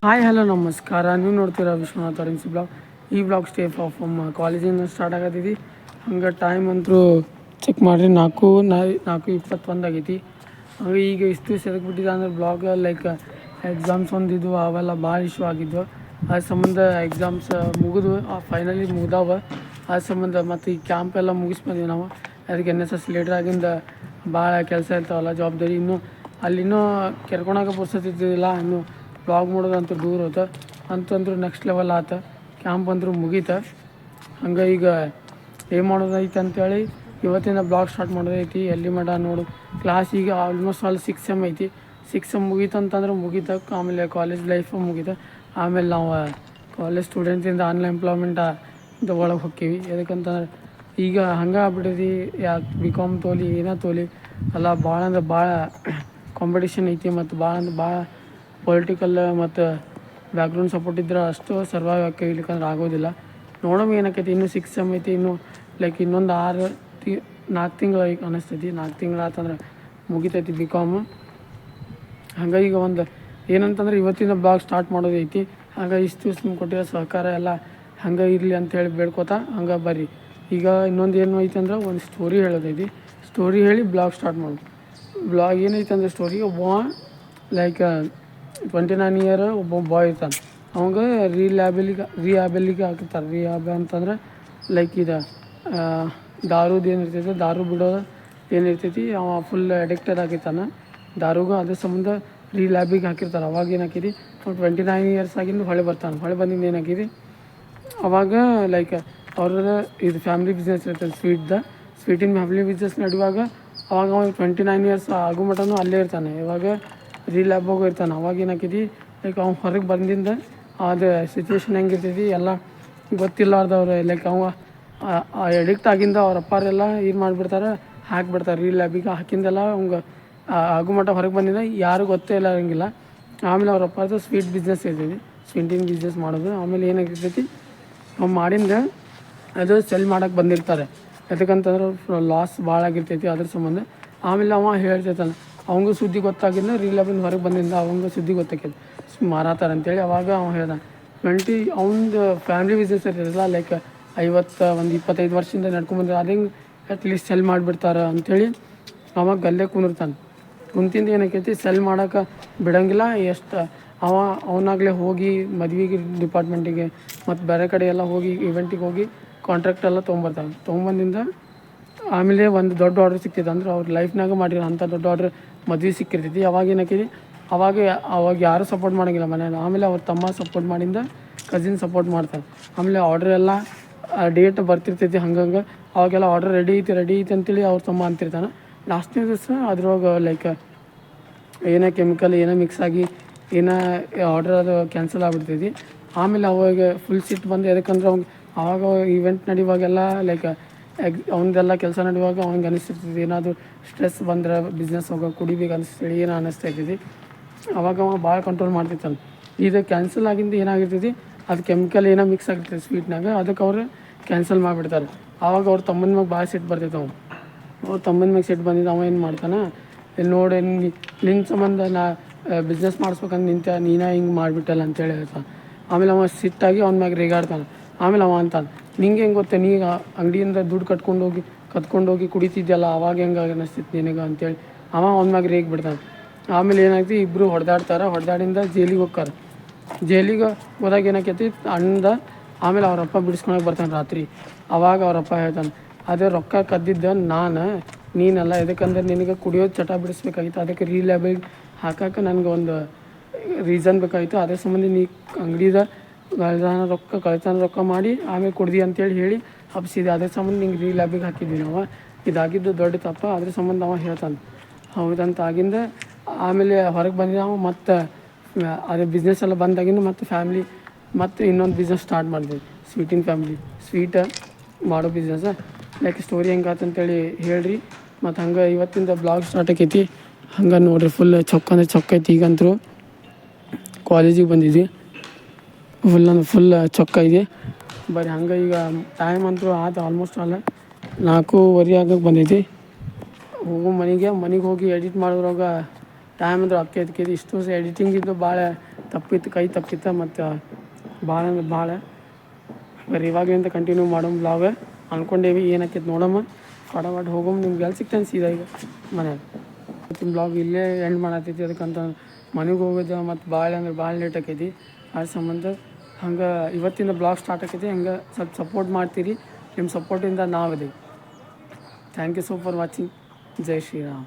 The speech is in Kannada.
ಹಾಯ್ ಹಲೋ ನಮಸ್ಕಾರ. ನೀವು ನೋಡ್ತೀರಾ ವಿಶ್ವನಾಥ್ ಅರೆನ್ಸಿ ಬ್ಲಾಗ್. ಈ ಬ್ಲಾಗ್ ಸ್ಟೇ ಆಫ್ ಕಾಲೇಜಿಂದ ಸ್ಟಾರ್ಟ್ ಆಗತೈತಿ. ಹಂಗೆ ಟೈಮ್ ಅಂತೂ ಚೆಕ್ ಮಾಡಿರಿ, 4:21 ಆಗೈತಿ. ಹಂಗೆ ಈಗ ಇಷ್ಟು ದಿವಸ ಎದಕ್ಕೆ ಬಿಟ್ಟಿದ್ದೆ ಅಂದ್ರೆ ಬ್ಲಾಗ್ ಲೈಕ್ ಎಕ್ಸಾಮ್ಸ್ ಒಂದಿದ್ವು, ಅವೆಲ್ಲ ಭಾಳ ಇಶ್ಯೂ ಆಗಿದ್ವು. ಅದ್ರ ಸಂಬಂಧ ಎಕ್ಸಾಮ್ಸ್ ಮುಗಿದು ಫೈನಲಿ ಮುಗ್ದಾವ. ಅದ್ರ ಸಂಬಂಧ ಮತ್ತು ಈ ಕ್ಯಾಂಪ್ ಎಲ್ಲ ಮುಗಿಸಿ ಬಂದೀವಿ ನಾವು. ಅದಕ್ಕೆ NSS ಲೀಡರ್ ಆಗಿಂದ ಭಾಳ ಕೆಲಸ ಇರ್ತಾವಲ್ಲ, ಜವಾಬ್ದಾರಿ. ಅಲ್ಲಿನ್ನೂ ಕೆರ್ಕೊಳಕ್ಕೆ ಪುರ್ಸತ್ತಿದ್ದಿಲ್ಲ. ಇನ್ನು ಬ್ಲಾಗ್ ಮಾಡೋದಂತೂ ದೂರ ಹೋತ ಅಂತಂದ್ರೆ ನೆಕ್ಸ್ಟ್ ಲೆವೆಲ್ ಆತ. ಕ್ಯಾಂಪ್ ಅಂದ್ರೂ ಮುಗೀತ. ಹಂಗೆ ಈಗ ಏನು ಮಾಡೋದೈತೆ ಅಂತೇಳಿ ಇವತ್ತಿಂದ ಬ್ಲಾಗ್ ಸ್ಟಾರ್ಟ್ ಮಾಡೋದೈತಿ. ಎಲ್ಲಿ ಮಠ ನೋಡು ಕ್ಲಾಸ್ ಈಗ ಆಲ್ಮೋಸ್ಟ್ ಆಲ್ 6 ಸೆಮ್ ಐತಿ. 6 ಸೆಮ್ ಮುಗೀತಂತಂದ್ರೆ ಮುಗೀತ. ಆಮೇಲೆ ಕಾಲೇಜ್ ಲೈಫು ಮುಗೀತ. ಆಮೇಲೆ ನಾವು ಕಾಲೇಜ್ ಸ್ಟೂಡೆಂಟ್ಸಿಂದ ಅನ್ಎಂಪ್ಲಾಯ್ಮೆಂಟ್ ಒಳಗೆ ಹೋಕ್ಕೀವಿ. ಎದಕ್ಕಂತಂದ್ರೆ ಈಗ ಹಂಗೆ ಆಗ್ಬಿಟ್ಟೈತಿ. ಯಾಕೆ BCom ತೋಲಿ ಏನೋ ತೋಲಿ ಅಲ್ಲ, ಭಾಳ ಅಂದ್ರೆ ಭಾಳ ಕಾಂಪಿಟೇಷನ್ ಐತಿ. ಮತ್ತು ಭಾಳ ಅಂದ್ರೆ ಭಾಳ ಪೊಲಿಟಿಕಲ್ ಮತ್ತು ಬ್ಯಾಕ್ಗ್ರೌಂಡ್ ಸಪೋರ್ಟ್ ಇದ್ರೆ ಅಷ್ಟು ಸರ್ವೈವ್ ಇಲ್ಲಿಕಂದ್ರೆ ಆಗೋದಿಲ್ಲ. ನೋಡೋಣ ಏನಕ್ಕೈತಿ. ಇನ್ನೂ 6 ಸೆಮ್ ಐತಿ. ಇನ್ನೂ ಲೈಕ್ ಇನ್ನೊಂದು 4 ತಿಂಗಳು ಈಗ ಅನ್ನಿಸ್ತೈತಿ. 4 ತಿಂಗಳು ಆತಂದ್ರೆ ಮುಗಿತೈತಿ BCom. ಹಂಗೆ ಈಗ ಒಂದು ಏನಂತಂದ್ರೆ ಇವತ್ತಿನ ಬ್ಲಾಗ್ ಸ್ಟಾರ್ಟ್ ಮಾಡೋದೈತಿ. ಹಂಗೆ ಇಷ್ಟು ದಿವ್ಸ ನಿಮ್ಗೆ ಕೊಟ್ಟಿರೋ ಸಹಕಾರ ಎಲ್ಲ ಹಂಗೆ ಇರಲಿ ಅಂಥೇಳಿ ಬೇಡ್ಕೋತಾ ಹಂಗೆ ಬರ್ರಿ. ಈಗ ಇನ್ನೊಂದು ಏನು ಐತೆ ಅಂದ್ರೆ ಒಂದು ಸ್ಟೋರಿ ಹೇಳೋದೈತಿ. ಸ್ಟೋರಿ ಹೇಳಿ ಬ್ಲಾಗ್ ಸ್ಟಾರ್ಟ್ ಮಾಡೋದು. ಬ್ಲಾಗ್ ಏನೈತೆ ಅಂದ್ರೆ ಸ್ಟೋರಿ, ಒಬ್ಬ ಲೈಕ್ 29 ಇಯರ್ ಒಬ್ಬ ಬಾಯ್ ಇರ್ತಾನೆ. ಅವಂಗೆ ರಿಹ್ಯಾಬಿಲಿಗೆ ಹಾಕಿರ್ತಾರೆ. ರಿಹ್ಯಾಬ್ ಅಂತಂದ್ರೆ ಲೈಕ್ ಇದು ದಾರುದು ಏನಿರ್ತೈತೆ, ದಾರು ಬಿಡೋದು ಏನಿರ್ತೈತಿ, ಅವ ಫುಲ್ ಅಡಿಕ್ಟೆಡ್ ಆಗಿರ್ತಾನೆ ದಾರುಗೂ. ಅದ್ರ ಸಂಬಂಧ ರಿಲ್ಯಾಬಿಗೆ ಹಾಕಿರ್ತಾರೆ. ಅವಾಗ ಏನಾಕಿರಿ, 29 ಇಯರ್ಸ್ ಆಗಿಂದು ಹೊಳೆ ಬರ್ತಾನೆ. ಹೊಳೆ ಬಂದಿಂದ ಏನಾಕಿರಿ, ಅವಾಗ ಲೈಕ್ ಅವ್ರದ್ದು ಇದು ಫ್ಯಾಮಿಲಿ ಬಿಸ್ನೆಸ್ ಇರ್ತದೆ, ಸ್ವೀಟಿನ ಫ್ಯಾಮಿಲಿ ಬಿಸ್ನೆಸ್ ನಡೆಯುವಾಗ ಅವಾಗ ಅವ್ನು 29 ಇಯರ್ಸ್ ಆಗೋ ಮಟನೂ ಅಲ್ಲೇ ಇರ್ತಾನೆ. ಇವಾಗ ರಿಲ್ಯಾಬಾಗೂ ಇರ್ತಾನೆ. ಅವಾಗ ಏನಾಕಿದಿ, ಲೈಕ್ ಅವ್ನು ಹೊರಗೆ ಬಂದಿಂದ ಅದು ಸಿಚುವೇಶನ್ ಹೆಂಗಿರ್ತೈತಿ ಎಲ್ಲ ಗೊತ್ತಿಲ್ಲಾರ್ದವ್ರು. ಲೈಕ್ ಅವ ಎಡಿಕ್ಟ್ ಆಗಿಂದ ಅವ್ರ ಅಪ್ಪಾರೆಲ್ಲ ಏನು ಮಾಡಿಬಿಡ್ತಾರೆ, ಹಾಕಿಬಿಡ್ತಾರೆ ರಿಲ್ಯಾಬಿಗೆ. ಹಾಕಿಂದೆಲ್ಲ ಅವಂಗೆ ಆಗೋ ಮಟ್ಟ ಹೊರಗೆ ಬಂದಿಂದ ಯಾರು ಗೊತ್ತೇ ಇಲ್ಲ ಇರೋಂಗಿಲ್ಲ. ಆಮೇಲೆ ಅವ್ರ ಅಪ್ಪಾರ್ದು ಸ್ವೀಟ್ ಬಿಸ್ನೆಸ್ ಇರ್ತೈತಿ, ಸ್ವೀಟಿನ ಬಿಸ್ನೆಸ್ ಮಾಡೋದು. ಆಮೇಲೆ ಏನಾಗಿರ್ತೈತಿ, ಅವ್ನು ಮಾಡಿಂದ ಅದು ಸೆಲ್ ಮಾಡೋಕ್ಕೆ ಬಂದಿರ್ತಾರೆ. ಯಾಕಂತಂದ್ರೆ ಲಾಸ್ ಭಾಳ ಆಗಿರ್ತೈತಿ ಅದ್ರ ಸಂಬಂಧ. ಆಮೇಲೆ ಅವ ಹೇಳ್ತೈತಾನೆ, ಅವಂಗೂ ಸುದ್ದಿ ಗೊತ್ತಾಗಿಂದ ರಿಲ್ಯಾಬಿಂದ ಹೊರಗೆ ಬಂದಿಂದ ಅವಂಗೂ ಸುದ್ದಿ ಗೊತ್ತಾಕೈತಿ ಮಾರಾತಾರೆ ಅಂತೇಳಿ. ಅವಾಗ ಅವ ಹೇಳ್ದಾನೆ, ಅವ್ನದು ಫ್ಯಾಮಿಲಿ ಬಿಸ್ನೆಸ್ ಇರ್ತೈತಲ್ಲ, ಲೈಕ್ 25 ವರ್ಷದಿಂದ ನಡ್ಕೊಂಬಂದ್ರೆ ಅದು ಹೆಂಗೆ ಅಟ್ಲೀಸ್ಟ್ ಸೆಲ್ ಮಾಡಿಬಿಡ್ತಾರೆ ಅಂಥೇಳಿ ಅವಾಗ ಗಲ್ಲೇ ಕುಂದಿರ್ತಾನೆ. ಕುಂತಿಂದ ಏನಕ್ಕೈತಿ, ಸೆಲ್ ಮಾಡೋಕೆ ಬಿಡೋಂಗಿಲ್ಲ. ಎಷ್ಟು ಅವನಾಗಲೇ ಹೋಗಿ ಮದುವೆಗೆ ಡಿಪಾರ್ಟ್ಮೆಂಟಿಗೆ ಮತ್ತು ಬೇರೆ ಕಡೆ ಎಲ್ಲ ಹೋಗಿ ಇವೆಂಟಿಗೆ ಹೋಗಿ ಕಾಂಟ್ರಾಕ್ಟ್ ಎಲ್ಲ ತೊಗೊಂಬರ್ತಾನೆ. ತೊಗೊಂಬಂದಿಂದ ಆಮೇಲೆ ಒಂದು ದೊಡ್ಡ ಆರ್ಡ್ರ್ ಸಿಕ್ತೈತೆ. ಅಂದ್ರೆ ಅವ್ರ ಲೈಫ್ನಾಗ ಮಾಡಿರೋ ಅಂಥ ದೊಡ್ಡ ಆರ್ಡ್ರ್ ಮದುವೆ ಸಿಕ್ಕಿರ್ತೈತಿ. ಅವಾಗ ಏನಕ್ಕೈತಿ, ಅವಾಗ ಯಾರೂ ಸಪೋರ್ಟ್ ಮಾಡೋಂಗಿಲ್ಲ ಮನೇಲಿ. ಆಮೇಲೆ ಅವ್ರ ತಮ್ಮ ಸಪೋರ್ಟ್ ಮಾಡಿಂದ ಕಸಿನ್ ಸಪೋರ್ಟ್ ಮಾಡ್ತಾರೆ. ಆಮೇಲೆ ಆರ್ಡ್ರ್ ಎಲ್ಲ ಡೇಟ್ ಬರ್ತಿರ್ತೈತಿ. ಹಂಗಂಗೆ ಅವಾಗೆಲ್ಲ ಆರ್ಡ್ರ್ ರೆಡಿ ಐತಿ ಅಂತೇಳಿ ಅವ್ರ ತಮ್ಮ ಅಂತಿರ್ತಾನೆ. ಲಾಸ್ಟ್ನೇ ದಿವಸ ಅದ್ರೊಳಗೆ ಲೈಕ್ ಏನೋ ಕೆಮಿಕಲ್ ಏನೋ ಮಿಕ್ಸ್ ಆಗಿ ಏನೋ ಆರ್ಡ್ರ್ ಅದು ಕ್ಯಾನ್ಸಲ್ ಆಗಿಬಿಡ್ತೈತಿ. ಆಮೇಲೆ ಅವಾಗ ಫುಲ್ ಸಿಟ್ಟು ಬಂದು, ಯಾಕಂದ್ರೆ ಅವಾಗ ಇವೆಂಟ್ ನಡೆಯುವಾಗೆಲ್ಲ ಲೈಕ್ ಅವನದೆಲ್ಲ ಕೆಲಸ ನಡೆಯುವಾಗ ಅವ್ನಿಗೆ ಅನಿಸ್ತಿರ್ತೈತಿ, ಏನಾದರೂ ಸ್ಟ್ರೆಸ್ ಬಂದ್ರೆ ಬಿಸ್ನೆಸ್ ಹೋಗೋಕೆ ಕುಡಿಬೇಕು ಅನಿಸ್ತೇಳಿ ಏನೋ ಅನ್ನಿಸ್ತಾ ಇರ್ತೈತಿ. ಅವಾಗ ಅವ ಭಾಳ ಕಂಟ್ರೋಲ್ ಮಾಡ್ತಿರ್ತಾನೆ. ಇದು ಕ್ಯಾನ್ಸಲ್ ಆಗಿಂದ ಏನಾಗಿರ್ತೈತಿ, ಅದು ಕೆಮಿಕಲ್ ಏನೋ ಮಿಕ್ಸ್ ಆಗಿರ್ತೈತಿ ಸ್ವೀಟ್ನಾಗ, ಅದಕ್ಕೆ ಅವರು ಕ್ಯಾನ್ಸಲ್ ಮಾಡಿಬಿಡ್ತಾರೆ. ಆವಾಗ ಅವ್ರ ತಮ್ಮನ ಮ್ಯಾಗ ಭಾಳ ಸಿಟ್ಟು ಬರ್ತೈತೆ. ಅವ್ರ ತಮ್ಮನ ಮ್ಯಾಗ ಸಿಟ್ಟು ಬಂದಿದ್ದು ಅವ ಏನು ಮಾಡ್ತಾನೆ, ಇಲ್ಲಿ ನೋಡಿ ನಿನ್ನ ಸಂಬಂಧ ನಾ ಬಿಸ್ನೆಸ್ ಮಾಡಿಸ್ಬೇಕಂತ ನೀನೇ ಹಿಂಗೆ ಮಾಡಿಬಿಟ್ಟಲ್ಲ ಅಂತೇಳಿ ಹೇಳ್ತಾನೆ. ಆಮೇಲೆ ಅವ ಸಿಟ್ಟಾಗಿ ಅವ್ನ ಮ್ಯಾಗ ರೇಗಾಡ್ತಾನೆ. ಆಮೇಲೆ ಅವ ಅಂತಾನೆ, ನಿಂಗೆ ಹೆಂಗೆ ಗೊತ್ತೆ, ನೀ ಅಂಗಡಿಯಿಂದ ದುಡ್ಡು ಕತ್ಕೊಂಡೋಗಿ ಕುಡಿತಿದ್ದಲ್ಲ, ಅವಾಗ ಹೆಂಗೆ ಅನ್ನಿಸ್ತಿತ್ತು ನಿನಗೆ ಅಂತೇಳಿ ಅವ್ನ ಮ್ಯಾಗ ರೇಗಿ ಬಿಡ್ತಾನೆ. ಆಮೇಲೆ ಏನಾಗ್ತಿ, ಇಬ್ಬರು ಹೊಡೆದಾಡಿಂದ ಜೈಲಿಗೆ ಹೋಗ್ತಾರೆ. ಜೈಲಿಗೆ ಹೋದಾಗ ಏನಾಕೈತಿ ಅಣ್ಣದ. ಆಮೇಲೆ ಅವರಪ್ಪ ಬಿಡಿಸ್ಕೊಳಕ್ಕೆ ಬರ್ತಾನೆ ರಾತ್ರಿ. ಅವಾಗ ಅವರಪ್ಪ ಹೇಳ್ತಾನೆ, ಅದೇ ರೊಕ್ಕ ಕದ್ದಿದ್ದ ನೀನಲ್ಲ, ಎದಕ್ಕಂದ್ರೆ ನಿನಗೆ ಕುಡಿಯೋದು ಚಟ ಬಿಡಿಸ್ಬೇಕಾಗಿತ್ತು. ಅದಕ್ಕೆ ರಿಲ್ಯಾಬಿಗೆ ಹಾಕಕ್ಕೆ ನನಗೆ ಒಂದು ರೀಸನ್ ಬೇಕಾಗಿತ್ತು. ಅದೇ ಸಂಬಂಧ ನೀ ಅಂಗಡಿದ ಕಳ್ತನ ರೊಕ್ಕ ಮಾಡಿ ಆಮೇಲೆ ಕುಡ್ದು ಅಂತೇಳಿ ಹೇಳಿ ಹಬ್ಸಿದೆ. ಅದ್ರ ಸಂಬಂಧ ನಿಂಗೆ ರಿಲ್ಯಾಬಿಗೆ ಹಾಕಿದ್ವಿ ನಾವು. ಇದಾಗಿದ್ದು ದೊಡ್ಡ ತಪ್ಪ. ಅದ್ರ ಸಂಬಂಧ ಅವ ಹೇಳ್ತಾನೆ ಹೌದಂತ. ಆಗಿಂದ ಆಮೇಲೆ ಹೊರಗೆ ಬಂದಿದ್ದ ಅವ. ಮತ್ತು ಅದೇ ಬಿಸ್ನೆಸ್ ಎಲ್ಲ ಬಂದಾಗಿಂದ ಮತ್ತು ಇನ್ನೊಂದು ಬಿಸ್ನೆಸ್ ಸ್ಟಾರ್ಟ್ ಮಾಡಿದ್ವಿ, ಸ್ವೀಟಿನ ಫ್ಯಾಮಿಲಿ ಸ್ವೀಟ್ ಮಾಡೋ ಬಿಸ್ನೆಸ್. ಲೈಕ್ ಸ್ಟೋರಿ ಹೆಂಗಾತಂತೇಳಿ ಹೇಳ್ರಿ. ಮತ್ತು ಹಂಗೆ ಇವತ್ತಿಂದ ಬ್ಲಾಗ್ ಸ್ಟಾರ್ಟ್ ಆಕೈತಿ. ಹಂಗೆ ನೋಡಿರಿ, ಫುಲ್ ಚೊಕ್ಕ ಐತಿ. ಈಗಂತೂ ಕಾಲೇಜಿಗೆ ಬಂದಿದ್ವಿ, ಫುಲ್ ಚೊಕ್ಕ ಇದೆ. ಬರೀ ಹಂಗೆ ಈಗ ಟೈಮ್ ಅಂತೂ ಆಯ್ತು ಆಲ್ಮೋಸ್ಟ್ ಆಲ್ 4:30 ಆಗಕ್ಕೆ ಬಂದೈತಿ. ಹೋಗೋ ಮನೆಗೆ ಹೋಗಿ ಎಡಿಟ್ ಮಾಡೋದ್ರಾಗ ಟೈಮ್ ಅಂದ್ರೆ ಅಕ್ಕೈತಿ. ಇಷ್ಟು ಎಡಿಟಿಂಗಿದ್ದು ಭಾಳ ಕೈ ತಪ್ಪಿತ್ತು ಮತ್ತು ಭಾಳ ಅಂದ್ರೆ ಭಾಳ ಬರೀ ಇವಾಗಲಿಂದ ಕಂಟಿನ್ಯೂ ಮಾಡೋಣ ಬ್ಲಾಗ್ ಅಂದ್ಕೊಂಡೇವಿ ಏನಾಕೈತೆ ನೋಡಮ್ಮ ಫಟಾಫಟ್ ಹೋಗಮ್ಮ ನಿಮ್ಗೆ ಎಲ್ಲಿ ಸಿಗ್ತಾನೆ ಸೀದಾ ಈಗ ಮನ್ಯಾಗ ಇವತ್ತಿನ ಬ್ಲಾಗ್ ಇಲ್ಲೇ ಎಂಡ್ ಮಾಡತ್ತೈತಿ ಅದಕ್ಕಂತ ಮನೆಗೆ ಹೋಗೋದು ಮತ್ತು ಭಾಳ ಅಂದ್ರೆ ಭಾಳ ಲೇಟ್ ಆಕೈತಿ ಅದ್ರ ಸಂಬಂಧ ಹಂಗೆ ಇವತ್ತಿಂದ ಬ್ಲಾಗ್ ಸ್ಟಾರ್ಟ್ ಆಕೈತಿ ಹಂಗೆ ಸ್ವಲ್ಪ ಸಪೋರ್ಟ್ ಮಾಡ್ತೀರಿ ನಿಮ್ಮ ಸಪೋರ್ಟಿಂದ ನಾವದೀವಿ thank you so for watching ಜೈ ಶ್ರೀರಾಮ್